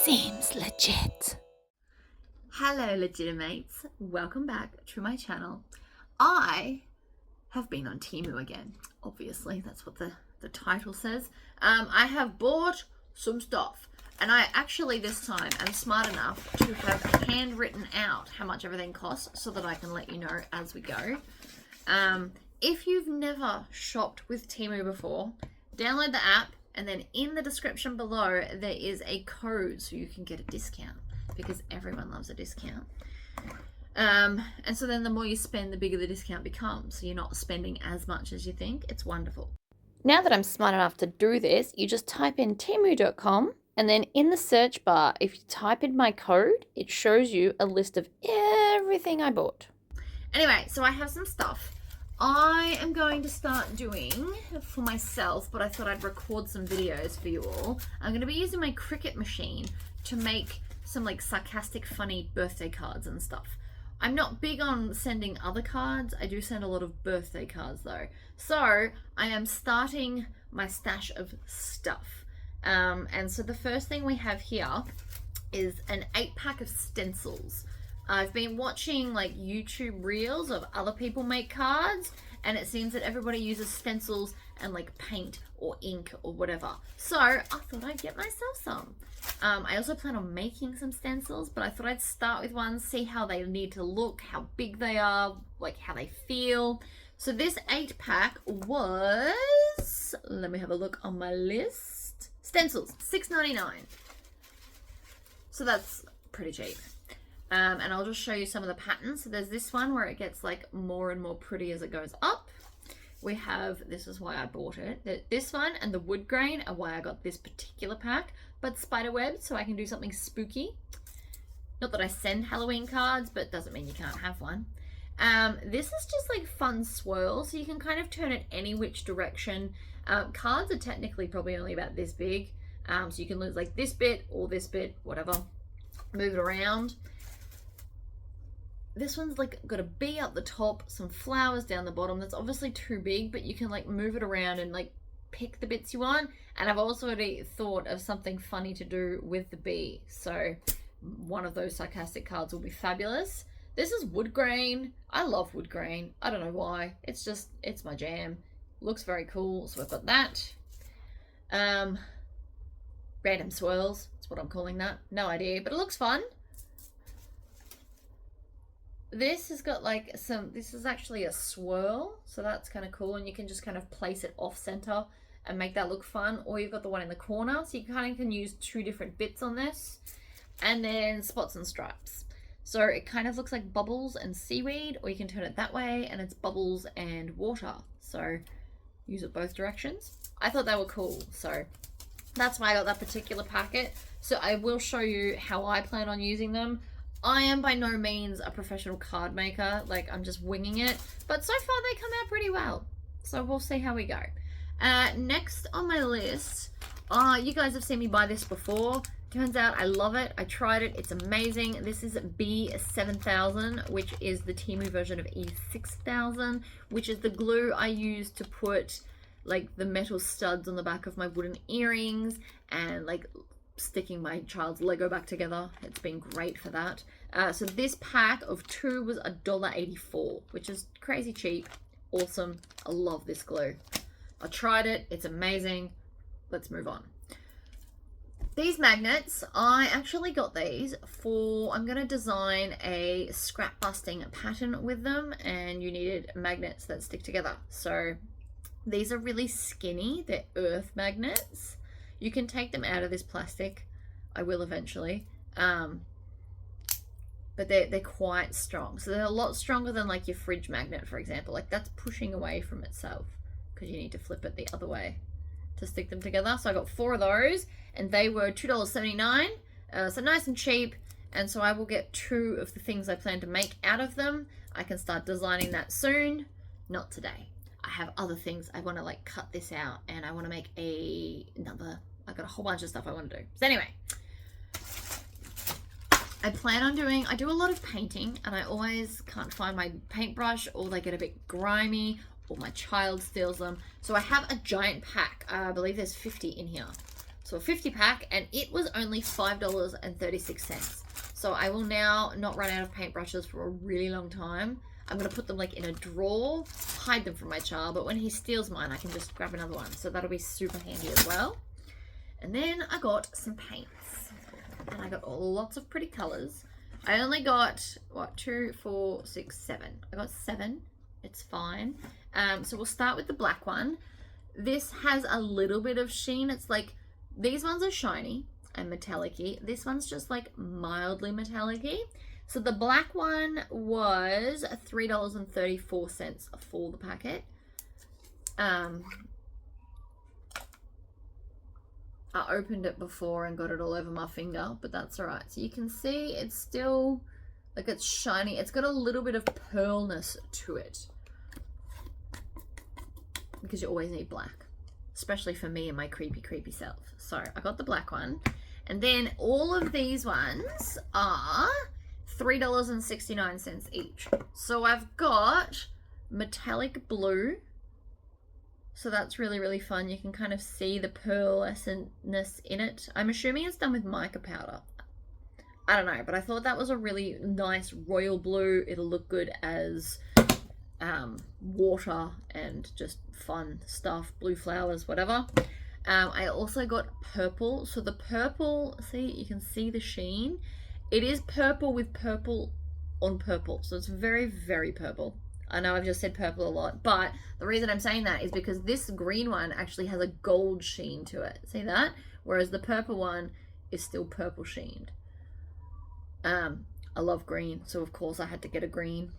Seems legit. Hello Legitimates, welcome back to my channel. I have been on Temu again. Obviously, that's what the title says. I have bought some stuff, and I actually this time am smart enough to have handwritten out how much everything costs so that I can let you know as we go. If you've never shopped with Temu before, download the app, and then in the description below there is a code so you can get a discount, because everyone loves a discount. And so then the more you spend, the bigger the discount becomes, so you're not spending as much as you think. It's wonderful. Now that I'm smart enough to do this, you just type in temu.com, and then in the search bar, if you type in my code, it shows you a list of everything I bought. Anyway, so I have some stuff I am going to start doing for myself, but I thought I'd record some videos for you all. I'm going to be using my Cricut machine to make some like sarcastic, funny birthday cards and stuff. I'm not big on sending other cards. I do send a lot of birthday cards though. So I am starting my stash of stuff. And so the first thing we have here is an 8-pack of stencils. I've been watching like YouTube reels of other people make cards, and it seems that everybody uses stencils and like paint or ink or whatever. So I thought I'd get myself some. I also plan on making some stencils, but I thought I'd start with one, see how they need to look, how big they are, like how they feel. So this 8-pack was, let me have a look on my list. Stencils, $6.99. So that's pretty cheap. And I'll just show you some of the patterns. So there's this one where it gets like more and more pretty as it goes up. We have, this is why I bought it, this one and the wood grain are why I got this particular pack, but spider web so I can do something spooky. Not that I send Halloween cards, but doesn't mean you can't have one. This is just like fun swirl, so you can kind of turn it any which direction. Cards are technically probably only about this big, so you can lose like this bit or this bit, whatever. Move it around. This one's like got a bee up the top, some flowers down the bottom. That's obviously too big, but you can like move it around and like pick the bits you want. And I've also already thought of something funny to do with the bee. So one of those sarcastic cards will be fabulous. This is wood grain. I love wood grain. I don't know why. It's my jam. Looks very cool. So I've got that. Random swirls. That's what I'm calling that. No idea, but it looks fun. This has got like this is actually a swirl, so that's kind of cool, and you can just kind of place it off center and make that look fun. Or you've got the one in the corner, so you kind of can use 2 different bits on this. And then spots and stripes. So it kind of looks like bubbles and seaweed, or you can turn it that way and it's bubbles and water. So use it both directions. I thought they were cool, so that's why I got that particular packet. So I will show you how I plan on using them. I am by no means a professional card maker, like I'm just winging it, but so far they come out pretty well. So we'll see how we go. Next on my list, you guys have seen me buy this before. Turns out I love it. I tried it. It's amazing. This is B7000, which is the Temu version of E6000, which is the glue I use to put like the metal studs on the back of my wooden earrings and like sticking my child's Lego back together. It's been great for that. So this pack of 2 was $1.84, which is crazy cheap. Awesome. I love this glue. I tried it. It's amazing. Let's move on. These magnets, I actually got these for, I'm going to design a scrap busting pattern with them, and you needed magnets that stick together. So these are really skinny. They're earth magnets. You can take them out of this plastic. I will eventually. But they're quite strong. So they're a lot stronger than like your fridge magnet, for example. Like that's pushing away from itself because you need to flip it the other way to stick them together. So I got 4 of those, and they were $2.79. So nice and cheap. And so I will get 2 of the things I plan to make out of them. I can start designing that soon. Not today. I have other things. I want to like cut this out, and I want to make I got a whole bunch of stuff I want to do. So anyway, I do a lot of painting, and I always can't find my paintbrush, or they get a bit grimy, or my child steals them. So I have a giant pack. I believe there's 50 in here. So a 50 pack, and it was only $5.36. So I will now not run out of paintbrushes for a really long time. I'm going to put them like in a drawer, hide them from my child, but when he steals mine, I can just grab another one. So that'll be super handy as well. And then I got some paints, and I got lots of pretty colors. I only got, what, 2, 4, 6, 7. I got 7. It's fine. So we'll start with the black one. This has a little bit of sheen. It's like, these ones are shiny and metallic-y. This one's just like mildly metallic-y. So the black one was $3.34 for the packet. I opened it before and got it all over my finger, but that's all right. So you can see it's still, like, it's shiny. It's got a little bit of pearlness to it, because you always need black, especially for me and my creepy self. So I got the black one. And then all of these ones are $3.69 each. So I've got metallic blue. So that's really, really fun. You can kind of see the pearlescentness in it. I'm assuming it's done with mica powder. I don't know, but I thought that was a really nice royal blue. It'll look good as water and just fun stuff, blue flowers, whatever. I also got purple. So the purple, see, you can see the sheen. It is purple with purple on purple. So it's very, very purple. I know I've just said purple a lot, but the reason I'm saying that is because this green one actually has a gold sheen to it. See that? Whereas the purple one is still purple sheened. I love green, so of course I had to get a green.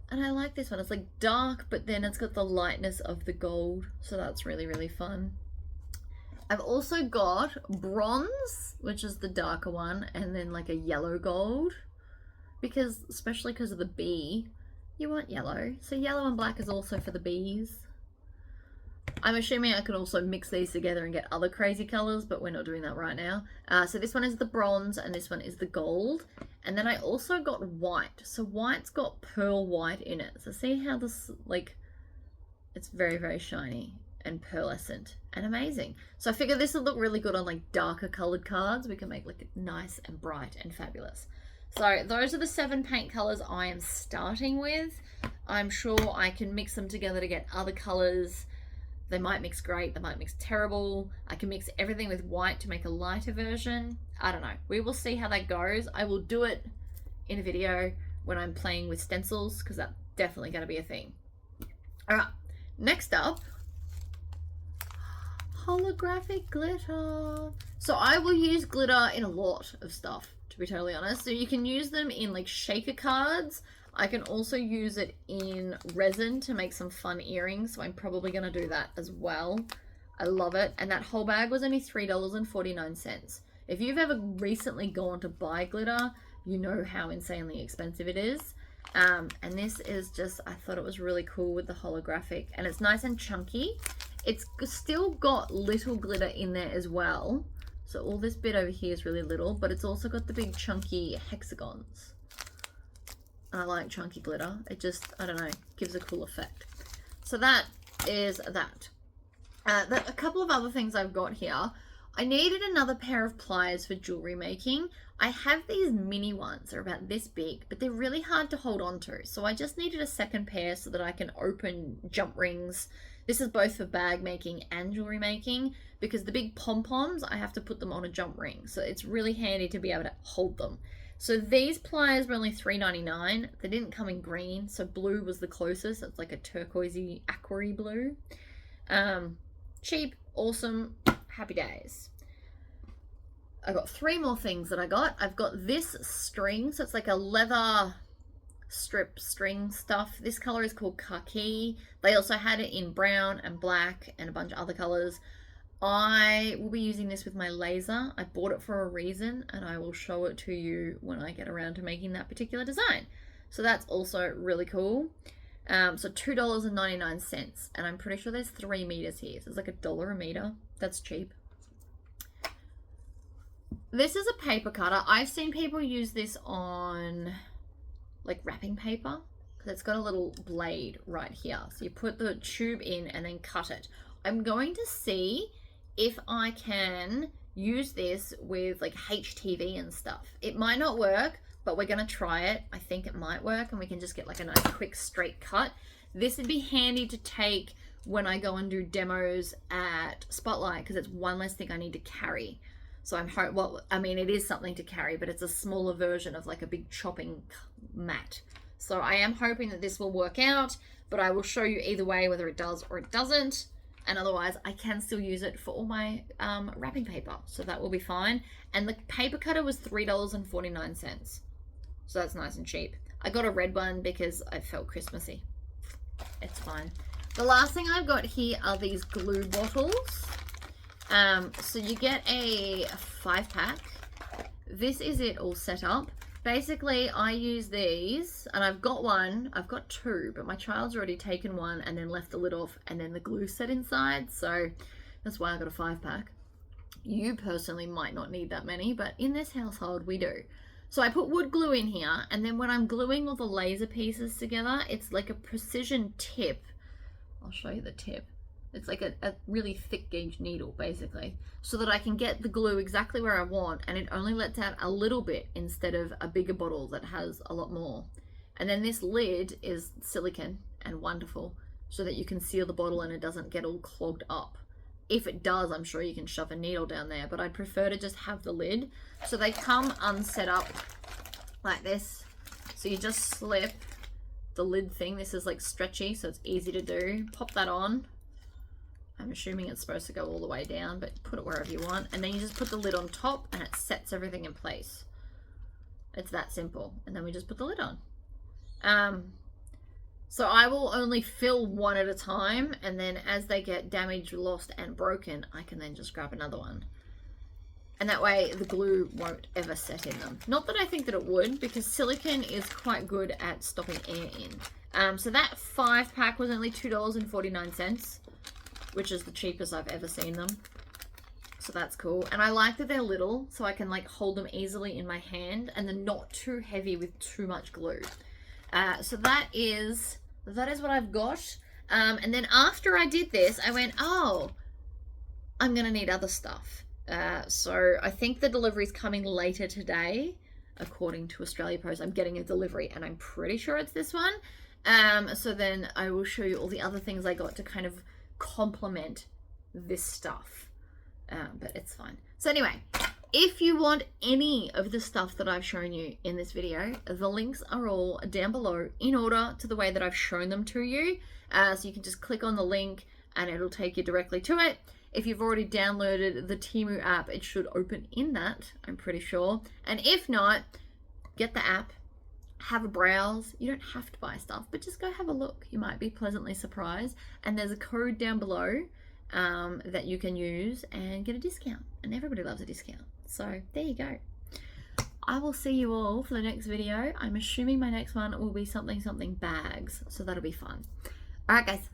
And I like this one. It's like dark, but then it's got the lightness of the gold. So that's really, really fun. I've also got bronze, which is the darker one, and then like a yellow gold. Because, especially because of the bee, you want yellow. So yellow and black is also for the bees. I'm assuming I could also mix these together and get other crazy colors, but we're not doing that right now. So this one is the bronze and this one is the gold. And then I also got white. So white's got pearl white in it. So see how this, like, it's very, very shiny and pearlescent and amazing. So I figured this would look really good on like darker colored cards. We can make like nice and bright and fabulous. So those are the 7 paint colors I am starting with. I'm sure I can mix them together to get other colors. They might mix great, they might mix terrible. I can mix everything with white to make a lighter version. I don't know. We will see how that goes. I will do it in a video when I'm playing with stencils, because that's definitely going to be a thing. All right, next up, holographic glitter. So I will use glitter in a lot of stuff, to be totally honest. So you can use them in like shaker cards. I can also use it in resin to make some fun earrings, so I'm probably going to do that as well. I love it. And that whole bag was only $3.49. If you've ever recently gone to buy glitter, you know how insanely expensive it is. And this is just, I thought it was really cool with the holographic, and it's nice and chunky. It's still got little glitter in there as well. So all this bit over here is really little, but it's also got the big chunky hexagons. I like chunky glitter. It just, I don't know, gives a cool effect. So that is that. A couple of other things I've got here. I needed another pair of pliers for jewelry making. I have these mini ones. They're about this big, but they're really hard to hold on to. So I just needed a second pair so that I can open jump rings. This is both for bag making and jewelry making, because the big pom-poms, I have to put them on a jump ring. So it's really handy to be able to hold them. So these pliers were only $3.99. They didn't come in green, so blue was the closest. It's like a turquoisey, aquary blue. Cheap, awesome, happy days. I got 3 more things that I got. I've got this string, so it's like a leather strip string stuff. This color is called khaki. They also had it in brown and black and a bunch of other colors. I will be using this with my laser. I bought it for a reason, and I will show it to you when I get around to making that particular design. So that's also really cool. So $2.99, and I'm pretty sure there's 3 meters here. So it's like $1 a meter. That's cheap. This is a paper cutter. I've seen people use this on like wrapping paper, because it's got a little blade right here. So you put the tube in and then cut it. I'm going to see if I can use this with like HTV and stuff. It might not work, but we're gonna try it. I think it might work, and we can just get like a nice quick straight cut. This would be handy to take when I go and do demos at Spotlight, because it's one less thing I need to carry. So it is something to carry, but it's a smaller version of like a big chopping mat. So I am hoping that this will work out, but I will show you either way whether it does or it doesn't. And otherwise I can still use it for all my wrapping paper. So that will be fine. And the paper cutter was $3.49. So that's nice and cheap. I got a red one because I felt Christmassy. It's fine. The last thing I've got here are these glue bottles. So you get a 5-pack. This is it all set up. Basically, I use these, and I've got two, but my child's already taken one and then left the lid off and then the glue set inside. So that's why I got a 5-pack. You personally might not need that many, but in this household we do. So I put wood glue in here, and then when I'm gluing all the laser pieces together, it's like a precision tip. I'll show you the tip. It's like a really thick gauge needle, basically, so that I can get the glue exactly where I want, and it only lets out a little bit instead of a bigger bottle that has a lot more. And then this lid is silicone and wonderful, so that you can seal the bottle and it doesn't get all clogged up. If it does, I'm sure you can shove a needle down there, but I'd prefer to just have the lid. So they come unset up like this. So you just slip the lid thing. This is like stretchy, so it's easy to do. Pop that on. I'm assuming it's supposed to go all the way down, but put it wherever you want. And then you just put the lid on top and it sets everything in place. It's that simple. And then we just put the lid on. So I will only fill one at a time, and then as they get damaged, lost, and broken, I can then just grab another one. And that way the glue won't ever set in them. Not that I think that it would, because silicone is quite good at stopping air in. So that 5-pack was only $2.49, which is the cheapest I've ever seen them. So that's cool. And I like that they're little, so I can like hold them easily in my hand, and they're not too heavy with too much glue. So that is what I've got. And then after I did this, I went, oh, I'm gonna need other stuff. So I think the delivery's coming later today, according to Australia Post. I'm getting a delivery, and I'm pretty sure it's this one. So then I will show you all the other things I got to kind of complement this stuff. But it's fine. So anyway, if you want any of the stuff that I've shown you in this video, the links are all down below in order to the way that I've shown them to you. So you can just click on the link and it'll take you directly to it. If you've already downloaded the Temu app, it should open in that, I'm pretty sure. And if not, get the app, have a browse. You don't have to buy stuff, but just go have a look. You might be pleasantly surprised. And there's a code down below that you can use and get a discount. And everybody loves a discount. So there you go. I will see you all for the next video. I'm assuming my next one will be something bags. So that'll be fun. All right, guys.